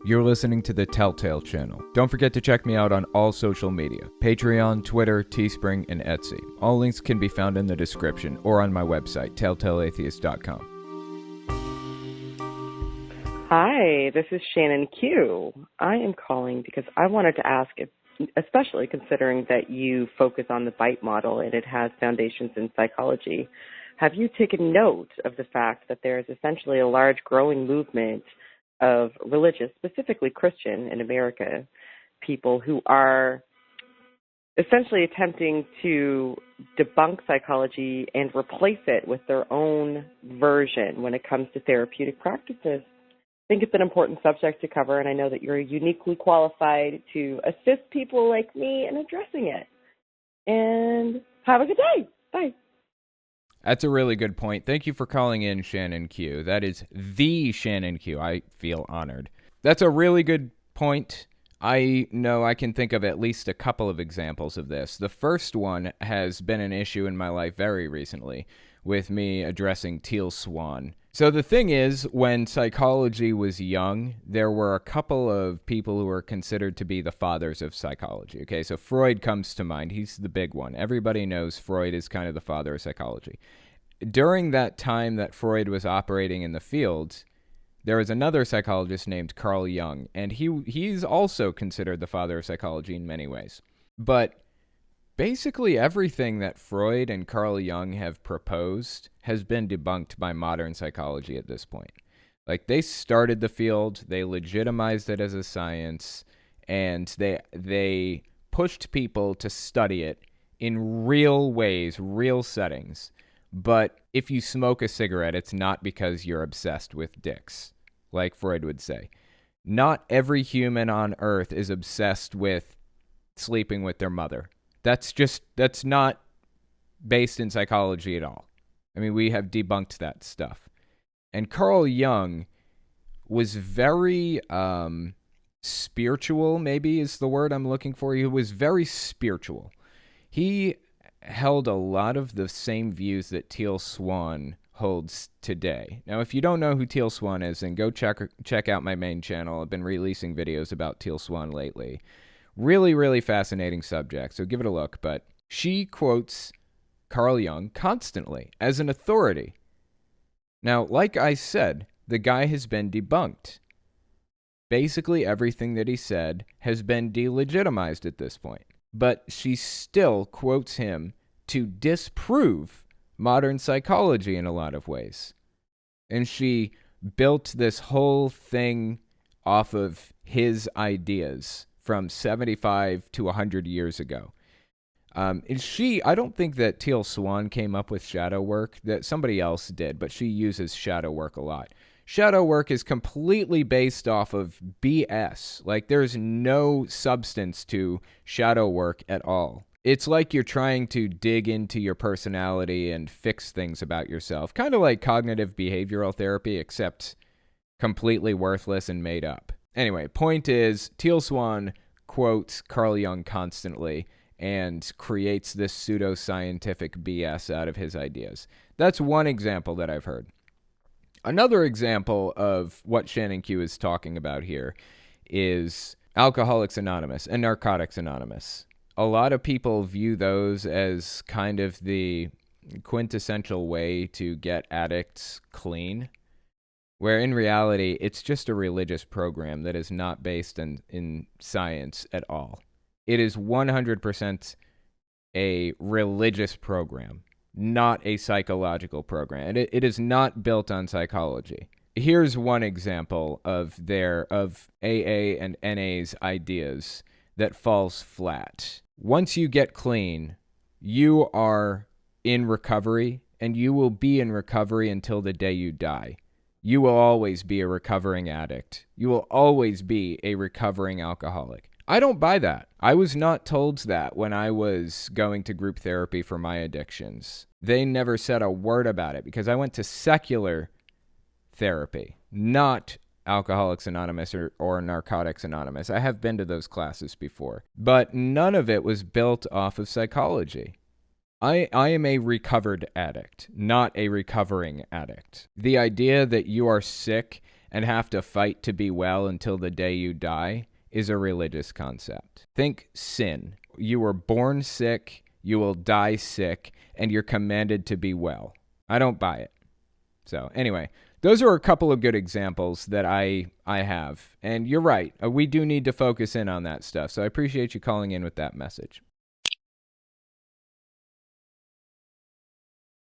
You're listening to the Telltale Channel. Don't forget to check me out on all social media: Patreon, Twitter, Teespring, and Etsy. All links can be found in the description or on my website, telltaleatheist.com. Hi, this is Shannon Q. I am calling because I wanted to ask, especially considering that you focus on the BITE model and it has foundations in psychology, have you taken note of the fact that there is essentially a large growing movement of religious, specifically Christian in America, people who are essentially attempting to debunk psychology and replace it with their own version when it comes to therapeutic practices? I think it's an important subject to cover, and I know that you're uniquely qualified to assist people like me in addressing it. And have a good day. Bye. That's a really good point. Thank you for calling in, Shannon Q. That is the Shannon Q. I feel honored. That's a really good point. I know I can think of at least a couple of examples of this. The first one has been an issue in my life very recently, with me addressing teal swan. So the thing is, when psychology was young, there were a couple of people who were considered to be the fathers of psychology. Okay, so Freud comes to mind. He's the big one. Everybody knows Freud is kind of the father of psychology. During that time that Freud was operating in the field, there was another psychologist named Carl Jung, and he's also considered the father of psychology in many ways. But basically everything that Freud and Carl Jung have proposed has been debunked by modern psychology at this point. Like, they started the field, they legitimized it as a science, and they pushed people to study it in real ways, real settings. But if you smoke a cigarette, it's not because you're obsessed with dicks, like Freud would say. Not every human on Earth is obsessed with sleeping with their mother. That's not based in psychology at all. I mean, we have debunked that stuff. And Carl Jung was very spiritual, maybe is the word I'm looking for. He was very spiritual. He held a lot of the same views that Teal Swan holds today. Now, if you don't know who Teal Swan is, then go check out my main channel. I've been releasing videos about Teal Swan lately. Really, really fascinating subject, so give it a look. But she quotes Carl Jung constantly as an authority. Now, like I said, the guy has been debunked. Basically, everything that he said has been delegitimized at this point. But she still quotes him to disprove modern psychology in a lot of ways. And she built this whole thing off of his ideas from 75 to 100 years ago. I don't think that Teal Swan came up with shadow work, that somebody else did, but she uses shadow work a lot. Shadow work is completely based off of BS. Like, there's no substance to shadow work at all. It's like you're trying to dig into your personality and fix things about yourself. Kind of like cognitive behavioral therapy, except completely worthless and made up. Anyway, point is, Teal Swan quotes Carl Jung constantly and creates this pseudoscientific BS out of his ideas. That's one example that I've heard. Another example of what Shannon Q is talking about here is Alcoholics Anonymous and Narcotics Anonymous. A lot of people view those as kind of the quintessential way to get addicts clean, where in reality, it's just a religious program that is not based in science at all. It is 100% a religious program, not a psychological program. It is not built on psychology. Here's one example of AA and NA's ideas that falls flat. Once you get clean, you are in recovery, and you will be in recovery until the day you die. You will always be a recovering addict. You will always be a recovering alcoholic. I don't buy that. I was not told that when I was going to group therapy for my addictions. They never said a word about it because I went to secular therapy, not Alcoholics Anonymous or Narcotics Anonymous. I have been to those classes before, but none of it was built off of psychology. I am a recovered addict, not a recovering addict. The idea that you are sick and have to fight to be well until the day you die is a religious concept. Think sin. You were born sick, you will die sick, and you're commanded to be well. I don't buy it. So anyway, those are a couple of good examples that I have. And you're right. We do need to focus in on that stuff. So I appreciate you calling in with that message.